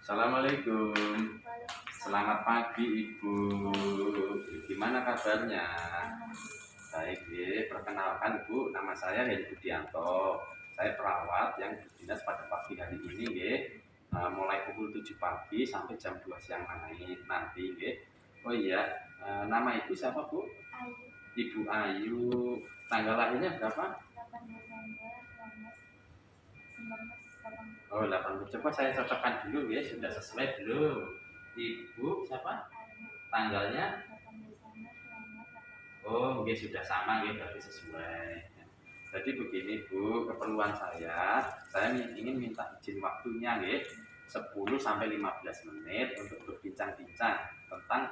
Assalamualaikum. Selamat pagi Ibu. Gimana kabarnya? Baik, ya. Perkenalkan Bu, nama saya Heri Budianto. Saya perawat yang berdinas pada pagi hari ini, ya. Mulai pukul 7 pagi sampai jam 2 siang nanti, ya. Oh iya, nama Ibu siapa Bu? Ayu. Ibu Ayu. Tanggal lahirnya berapa? 8 Desember 1980. Oh, 80. Coba saya cocokkan dulu ya, sudah sesuai belum? Ibu siapa? Tanggalnya? 8 Desember 1980. Oh, mungkin sudah sama ya, berarti sesuai. Jadi begini Bu, keperluan saya ingin minta izin waktunya ya, 10 sampai 15 menit untuk berbincang-bincang tentang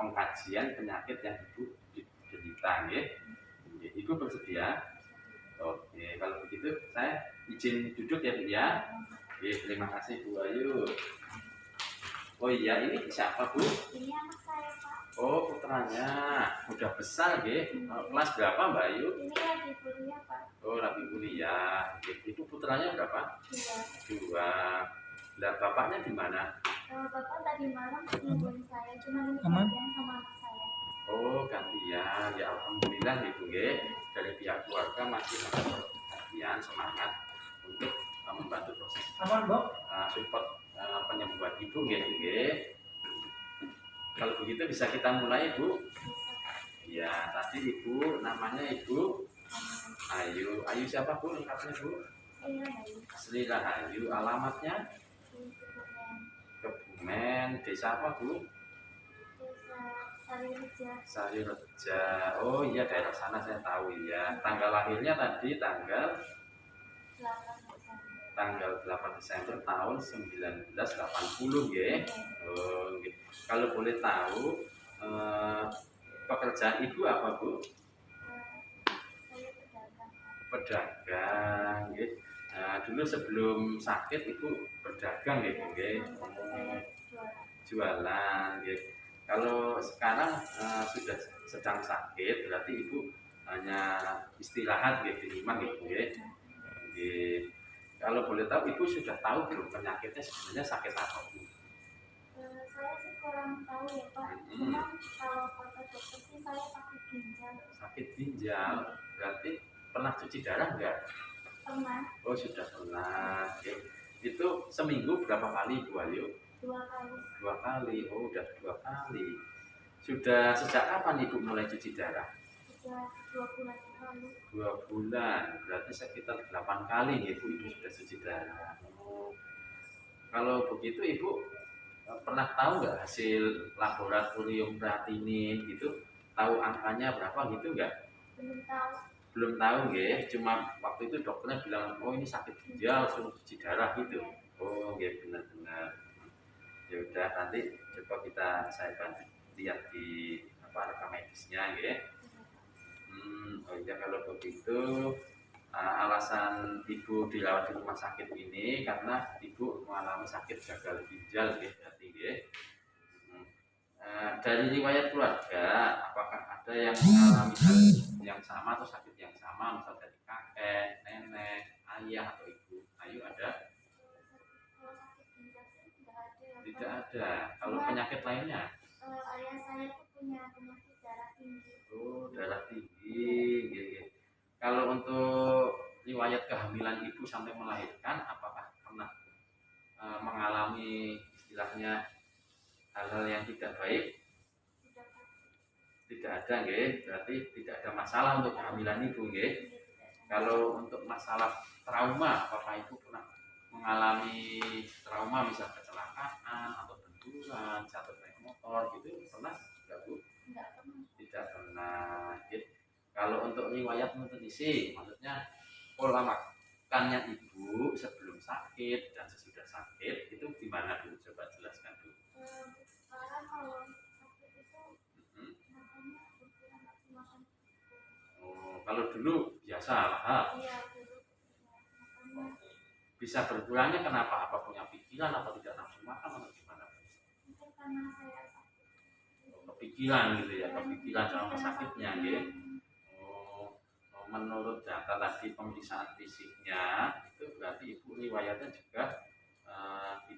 pengkajian penyakit yang Ibu derita ya. Ibu bersedia? Oke, kalau begitu saya izin duduk ya Bu ya. Oke, terima kasih Bu Ayu. Oh iya, ini siapa Bu? Ini anak saya Pak. Oh, putranya udah besar ya. Kelas berapa Mbak Ayu? Ini lagi kuliah Pak. Oh, lagi kuliah. Itu putranya berapa? 2. 2. Lah bapaknya di mana? Bapak tadi malam nungguin saya, cuma ini gantian sama anak saya. Oh, gantian. Ya alhamdulillah Ibu ya. Dari pihak keluarga masih ada perhatian, semangat untuk membantu proses support penyembuhan Ibu ya. Kalau begitu bisa kita mulai Bu. Ya, tadi Ibu namanya Ibu Ayu. Ayu siapa Bu lengkapnya Bu? Sri Rahayu. Alamatnya? Kebumen. Desa apa Bu? Sarireja. Oh iya, daerah sana saya tahu ya. Tanggal lahirnya tadi tanggal 8 Desember tahun 1980 ya. Oh, gitu. Kalau boleh tahu pekerjaan Ibu apa Bu? Pedagang ya. Nah, dulu sebelum sakit Ibu berdagang ya Bu ya. Jualan ya. Kalau sekarang sudah sedang sakit berarti Ibu hanya istirahat ya di rumah gitu ya. Kalau boleh tahu Ibu sudah tahu belum penyakitnya sebenarnya sakit apa Bu? Saya sih kurang tahu ya Pak. Cuma kalau kata dokter sih saya sakit ginjal. Sakit ginjal berarti pernah cuci darah enggak? Pernah. Oh sudah pernah. Oke. Itu seminggu berapa kali Bu Ayu? 2 kali. 2 kali. Oh udah 2 kali. Sudah sejak kapan Ibu mulai cuci darah? Sejak 2 bulan yang lalu. 2 bulan. Berarti sekitar 8 kali ya Ibu sudah cuci darah. Oh. Kalau begitu Ibu pernah tahu nggak hasil laboratorium kreatinin gitu? Tahu angkanya berapa gitu nggak? Belum tahu. Belum tahu ya, cuma waktu itu dokternya bilang, oh ini sakit ginjal, suruh cuci darah gitu. Oh ya benar-benar. Ya udah nanti coba saya bantu lihat di rekam medisnya ya. Oh iya kalau begitu alasan Ibu dirawat di rumah sakit ini karena Ibu mengalami sakit gagal ginjal ya berarti ya. Dari riwayat keluarga, apakah ada yang mengalami hal yang sama atau sakit yang sama, misal dari kakek, nenek, ayah atau ibu? Ayu ada? Kalau sakit ginjal sih tidak ada. Tidak ada. Kalau penyakit lainnya? Ayah saya tuh punya penyakit darah tinggi. Oh, darah tinggi. Kalau untuk riwayat kehamilan ibu sampai melahirkan, apakah pernah mengalami istilahnya hal-hal yang tidak baik? Tidak ada nggih, berarti tidak ada masalah untuk kehamilan ibu nggih. Kalau untuk masalah trauma, apakah ibu pernah mengalami trauma misal kecelakaan atau benturan, jatuh naik motor gitu pernah enggak Bu? Tidak pernah. Kalau untuk riwayat nutrisi, maksudnya pola makannya ibu sebelum sakit dan sesudah sakit itu gimana Bu? Coba jelaskan dulu. Sekarang kalau sakit itu makannya berkurang nasi makan. Oh, kalau dulu biasa lah. Iya, dulu makannya. Bisa berkurangnya kenapa? Apa punya pikiran atau tidak nafsu makan atau gimana? Mungkin karena saya sakit. Kepikiran gitu ya, kepikiran sama sakitnya gitu. Menurut data tadi pemeriksaan fisiknya itu berarti ibu riwayatnya juga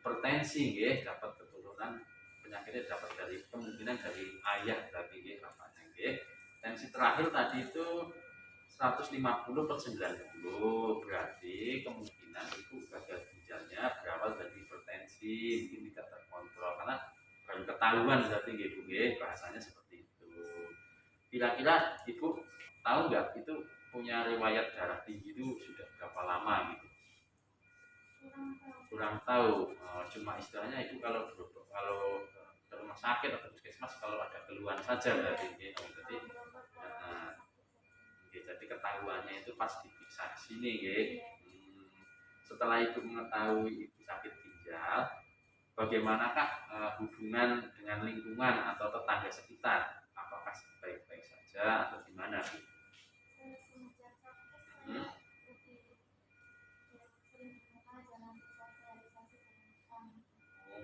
hipertensi nggih, dapat keturunan penyakitnya dapat dari kemungkinan dari ayah berarti nggih bapaknya nggih. Tensi terakhir tadi itu 150/90, berarti kemungkinan itu gagal ginjalnya berawal dari hipertensi, mungkin tidak terkontrol karena baru ketahuan berarti nggih Bu nggih, bahasanya seperti itu. Kira-kira Ibu tahu nggak itu punya riwayat darah tinggi itu sudah berapa lama gitu? Kurang tahu. Cuma istilahnya Ibu kalau ke rumah sakit atau puskesmas kalau ada keluhan saja berarti nggih. Jadi jadi ketahuannya itu pas diperiksa di sini nggih. Setelah Ibu mengetahui Ibu sakit ginjal, bagaimanakah hubungan dengan lingkungan atau tetangga sekitar? Apakah baik-baik saja atau gimana?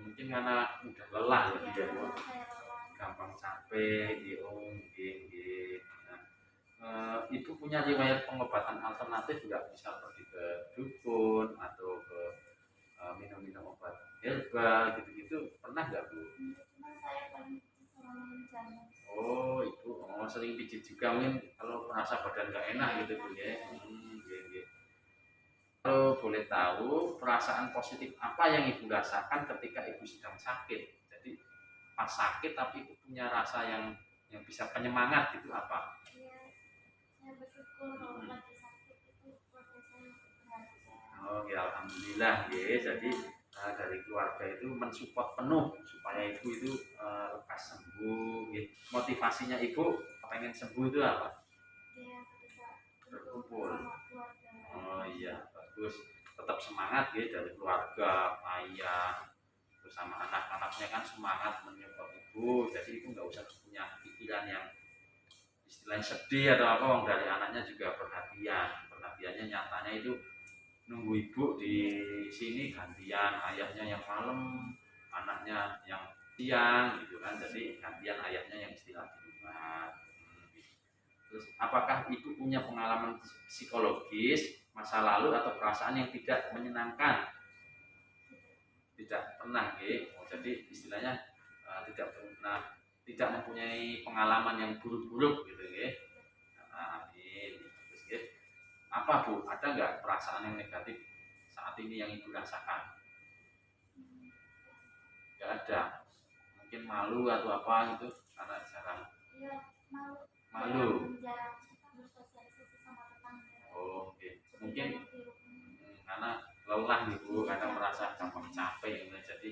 Mungkin karena udah lelah ya dia Bu, gampang capek, Ibu punya riwayat pengobatan alternatif nggak, misal pergi ke dukun atau ke minum-minum obat herbal gitu-gitu, pernah nggak Bu? Oh Ibu sering pijit juga mungkin kalau merasa badan nggak enak gitu Bu ya. Kalau boleh tahu perasaan positif apa yang Ibu rasakan ketika Ibu sedang sakit? Jadi pas sakit tapi Ibu punya rasa yang bisa penyemangat itu apa? Saya bersyukur kalau lagi sakit itu keluarga saya berharga. Oh ya alhamdulillah ya. Jadi dari keluarga itu mensupport penuh supaya Ibu itu lekas sembuh. Ya. Motivasinya Ibu pengen sembuh itu apa? Ya bisa Berkumpul. sama keluarga. Oh iya bagus. Tetap semangat ya dari keluarga, ayah, bersama anak-anaknya kan semangat menyupport Ibu. Jadi Ibu nggak usah punya pikiran yang istilahnya sedih atau apa, wong dari anaknya juga perhatiannya nyatanya itu nunggu Ibu di sini gantian, ayahnya yang malam, anaknya yang siang gitu kan, jadi gantian ayahnya yang istirahat di rumah. Terus apakah Ibu punya pengalaman psikologis masa lalu atau perasaan yang tidak menyenangkan? Tidak pernah gitu. Jadi istilahnya tidak mempunyai pengalaman yang buruk-buruk gitu ya. Nah, ini terus ya. Apa Bu? Ada nggak perasaan yang negatif saat ini yang Ibu rasakan? Nggak ada. Mungkin malu atau apa gitu karena jarang. Iya, Malu. jarang bersosialisasi sama tetangga. Oh, oke. Mungkin karena lelah gitu, karena merasa gampang capek gitu. Jadi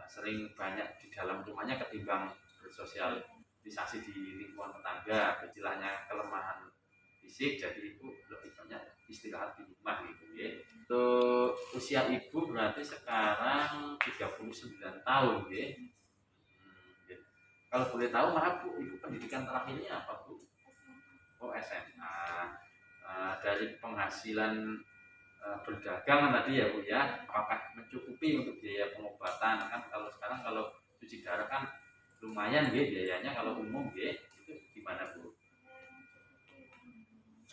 sering banyak di dalam rumahnya ketimbang bersosialisasi di lingkungan tetangga, istilahnya kelemahan fisik, jadi Ibu lebih banyak istirahat di rumah gitu ya. Untuk usia Ibu berarti sekarang 39 tahun ya. Kalau boleh tahu maaf Bu, Ibu pendidikan terakhirnya apa Bu? Oh SMA. Dari penghasilan berdagang tadi ya Bu ya, apakah mencukupi untuk biaya pengobatan? Kan kalau sekarang kalau cuci darah kan lumayan ya biayanya, kalau umum ya itu gimana Bu?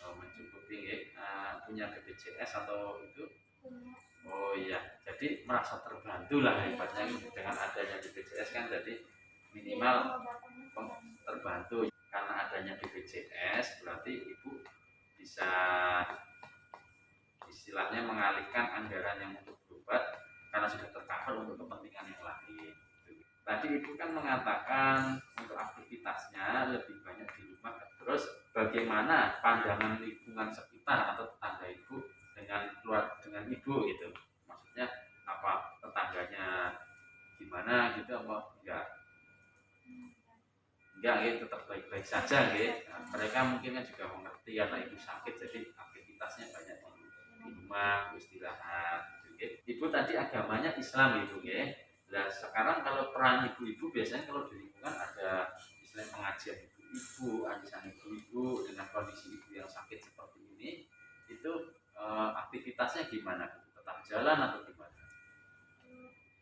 Oh, mencukupi ya. Punya BPJS atau itu? Oh iya, jadi merasa terbantu lah hebatnya dengan adanya BPJS kan, jadi minimal terbantu karena adanya BPJS berarti Ibu bisa istilahnya mengalihkan anggaran yang untuk berobat karena sudah tercover untuk kepentingan yang lain. Tadi Ibu kan mengatakan untuk aktivitasnya lebih banyak di rumah. Terus bagaimana pandangan lingkungan sekitar atau tetangga Ibu dengan Ibu gitu? Maksudnya apa, tetangganya gimana gitu apa enggak? Enggak gitu, tetap baik-baik saja gitu. Mereka mungkin kan juga mengerti karena Ibu sakit jadi aktivitasnya banyak di rumah, istirahat gitu. Ibu tadi agamanya Islam Ibu ya. Nah sekarang kalau peran ibu-ibu biasanya kalau di lingkungan ada istilah pengajian ibu-ibu, arisan ibu-ibu dengan kondisi ibu yang sakit seperti ini, itu aktivitasnya gimana? Tetap jalan atau gimana?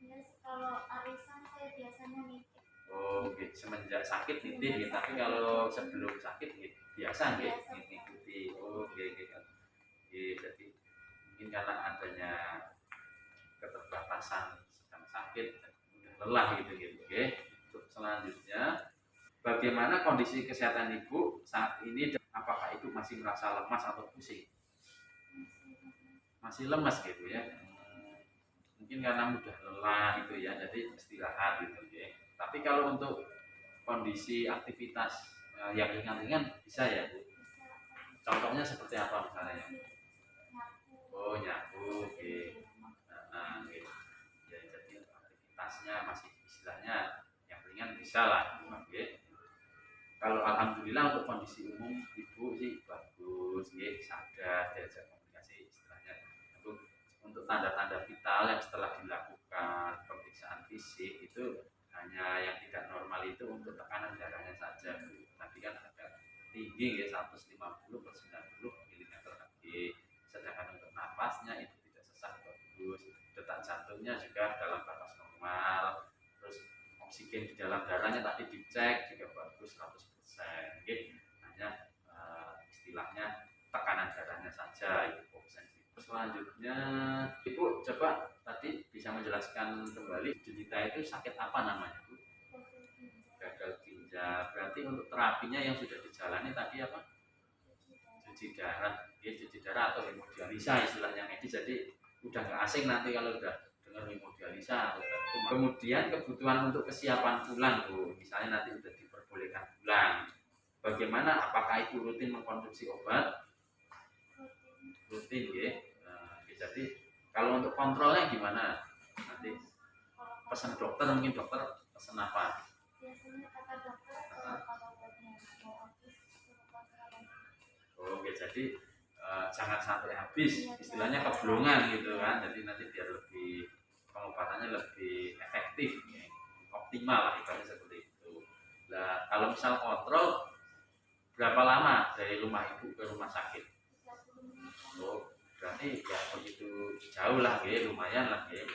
Ya, kalau arisan saya biasanya nitip. Oh, gitu. Semenjak sakit nitip gitu. Tapi kalau sebelum sakit gitu, biasa gitu ngikuti. Oh, gitu. Jadi mungkin karena adanya keterbatasan, sedang sakit, udah lelah gitu gitu. Oke. Untuk selanjutnya, bagaimana kondisi kesehatan ibu saat ini? Apakah ibu masih merasa lemas atau pusing? Masih lemas gitu ya. Mungkin karena mudah lelah gitu ya, jadi istirahat gitu ya. Tapi kalau untuk kondisi aktivitas yang ringan-ringan bisa ya Bu. Contohnya seperti apa misalnya ya? Oh nyapu, oke. Nah, gitu. Ya, jadi aktivitasnya masih istilahnya yang ringan bisa lah, oke. Kalau alhamdulillah untuk kondisi umum ibu sih bagus, ya, sadar, diajak komunikasi istilahnya. Untuk tanda-tanda vital yang setelah dilakukan pemeriksaan fisik itu hanya yang tidak normal itu untuk tekanan darahnya saja Bu. Tadi kan agak tinggi ya 150 per 90 mm/Hg. Sedangkan untuk napasnya itu tidak sesak, bagus. Detak jantungnya juga dalam batas normal. Terus oksigen di dalam darahnya tadi dicek juga bagus 100%. Oke. Hanya istilahnya tekanan darahnya saja itu obsesi. Selanjutnya, Ibu coba tadi bisa menjelaskan kembali derita itu sakit apa namanya, Bu? Gagal ginjal. Berarti untuk terapinya yang sudah dijalani tadi apa? Cuci darah, ya, cuci darah atau hemodialisa istilahnya medis. Jadi udah nggak asing nanti kalau udah dengar hemodialisa. Kemudian kebutuhan untuk kesiapan pulang, Bu. Misalnya nanti udah diperbolehkan pulang. Bagaimana? Apakah Ibu rutin mengkonsumsi obat? Rutin ya. Jadi kalau untuk kontrolnya gimana? Nanti pesan dokter, mungkin dokter pesan apa? Biasanya kata dokter kalau obatnya mau habis suruh kontrol. Oh, oke. Jadi jangan sampai habis, istilahnya keblongan gitu kan. Jadi nanti biar lebih pengobatannya lebih efektif, ya. Optimal lah ibaratnya seperti itu. Nah, kalau misal kontrol berapa lama dari rumah ibu ke rumah sakit? Oh, berarti ya begitu jauh lah, ya, lumayan lah, ya.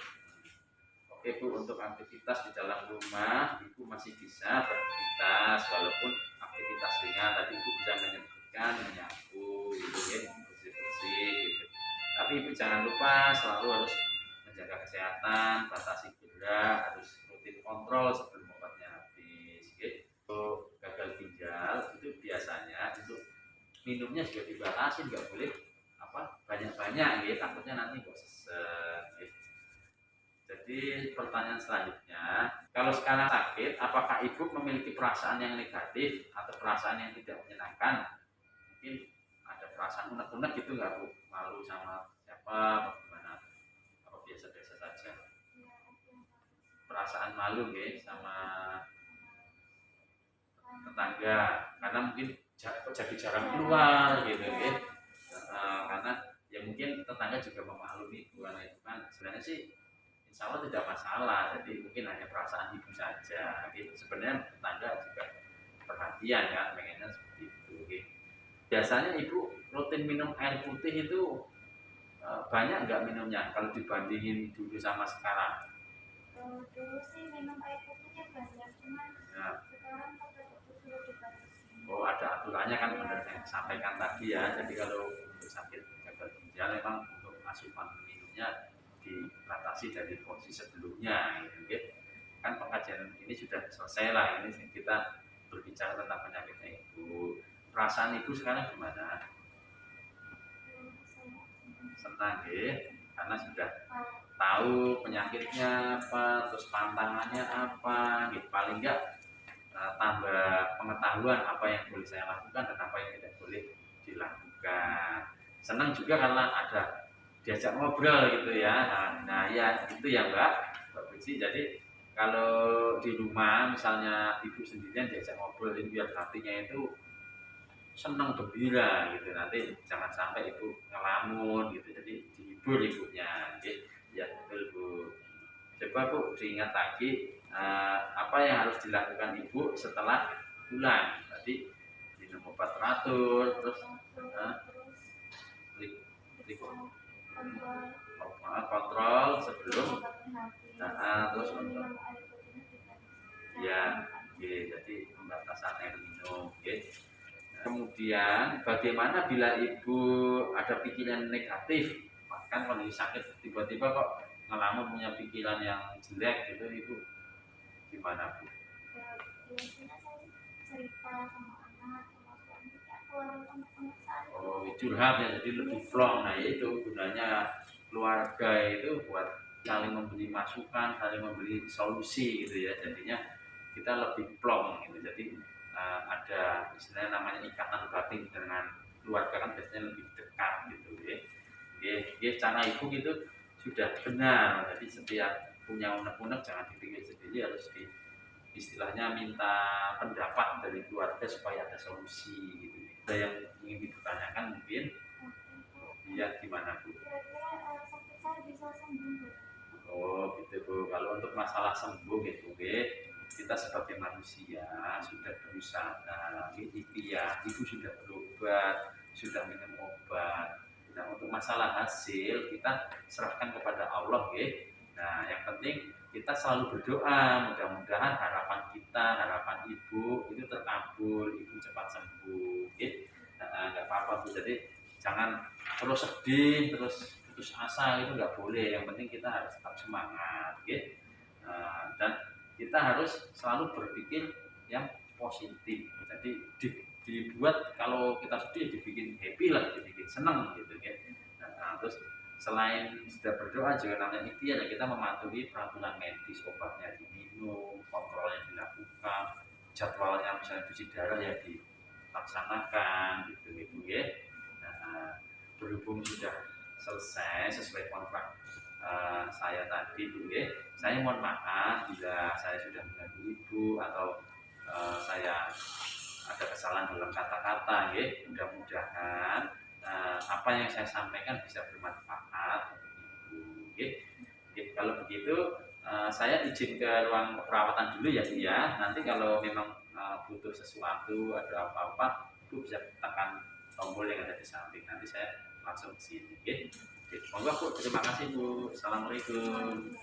Oke Bu, untuk aktivitas di dalam rumah Ibu masih bisa beraktivitas walaupun aktivitas ringan. Tadi Ibu bisa menyebutkan menyapu gitu ya, bersih-bersih gitu. Tapi Ibu jangan lupa selalu harus menjaga kesehatan, batasi gula, harus rutin kontrol sebelum obatnya habis gitu. Untuk gagal ginjal itu biasanya untuk minumnya juga dibatasi, nggak boleh banyak-banyak gitu, takutnya nanti kok sesek gitu. Jadi pertanyaan selanjutnya, kalau sekarang sakit, apakah ibu memiliki perasaan yang negatif atau perasaan yang tidak menyenangkan? Mungkin ada perasaan unek-unek gitu nggak Bu? Malu sama siapa, bagaimana? Apa biasa-biasa saja? Perasaan malu ya sama tetangga, karena mungkin jadi jarang keluar gitu ya. Karena ya mungkin tetangga juga memaklumi Bu, karena itu kan sebenarnya sih insya Allah tidak masalah, jadi mungkin hanya perasaan ibu saja gitu. Sebenarnya tetangga juga perhatian kan, pengennya seperti itu gitu. Biasanya ibu rutin minum air putih itu banyak nggak minumnya kalau dibandingin dulu sama sekarang? Dulu sih minum air putihnya banyak, cuman Ya. sekarang kata dokter sudah dibatasi. Oh, ada aturannya kan, benar yang disampaikan tadi ya. Jadi kalau untuk sakit gagal ginjal memang untuk asupan minumnya dibatasi dari porsi sebelumnya gitu. Kan pengajian ini sudah selesai lah, ini kita berbicara tentang penyakitnya ibu. Perasaan ibu sekarang gimana? Senang ya, karena sudah tahu penyakitnya apa, terus pantangannya apa gitu. Paling enggak tambah pengetahuan apa yang boleh saya lakukan dan apa yang tidak boleh dilakukan. Senang juga karena ada diajak ngobrol gitu ya. Nah ya itu ya Mbak Puji. Jadi kalau di rumah misalnya ibu sendirian diajak ngobrol, ini biar hatinya itu senang gembira gitu. Nanti jangan sampai ibu ngelamun gitu. Jadi dihibur ibunya gitu. Ya betul Bu. Coba Bu diingat lagi apa yang harus dilakukan ibu setelah pulang. Tadi minum obat teratur, terus kontrol sebelum terus untuk ya, jadi pembatasan air minum. Kemudian bagaimana bila ibu ada pikiran negatif, kan kondisi sakit tiba-tiba kok ngelamun punya pikiran yang jelek gitu, Ibu gimana Bu? Ya, biasanya saya cerita sama anak, sama suami, ya keluarin anak-anak saya. Oh, curhat ya, jadi lebih plong. Nah itu gunanya keluarga itu buat saling memberi masukan, saling memberi solusi gitu ya. Jadinya kita lebih plong gitu. Jadi ada istilahnya namanya ikatan batin dengan keluarga kan biasanya lebih dekat gitu ya. Cara ibu gitu sudah benar. Jadi setiap punya unek-unek jangan dipikir sendiri, harus istilahnya minta pendapat dari keluarga supaya ada solusi gitu. Ada yang ingin ditanyakan mungkin, lihat gimana Bu? Kira-kira sakit saya bisa sembuh nggak? Oh gitu Bu. Kalau untuk masalah sembuh gitu, kita sebagai manusia sudah berusaha, ikhtiar, ibu sudah berobat, sudah minum obat. Nah untuk masalah hasil kita serahkan kepada Allah, ya. Nah yang penting kita selalu berdoa, mudah-mudahan harapan kita, harapan ibu itu terkabul, ibu cepat sembuh, ya. Nah, nggak apa-apa Bu. Jadi jangan terus sedih, terus putus asa, itu nggak boleh. Yang penting kita harus tetap semangat, ya. Dan kita harus selalu berpikir yang positif. Jadi dibuat, kalau kita sedih dibikin happy lah, dibikin seneng gitu ya. Nah, terus selain sudah berdoa juga namanya ikhtiar ya, kita mematuhi peraturan medis, obatnya diminum, kontrolnya dilakukan, jadwalnya misalnya cuci darah ya dilaksanakan gitu gitu ya. Nah, berhubung sudah selesai sesuai kontrak saya tadi Bu, ya. Saya mohon maaf bila saya sudah mengganggu Ibu atau saya ada kesalahan dalam kata-kata, ya. Mudah-mudahan apa yang saya sampaikan bisa bermanfaat untuk Ibu, ya. Kalau begitu saya izin ke ruang perawatan dulu ya Bu ya. Nanti kalau memang butuh sesuatu, ada apa-apa, Ibu bisa tekan tombol yang ada di samping. Nanti saya langsung ke sini, ya. Monggo Bu, terima kasih Bu. Assalamualaikum.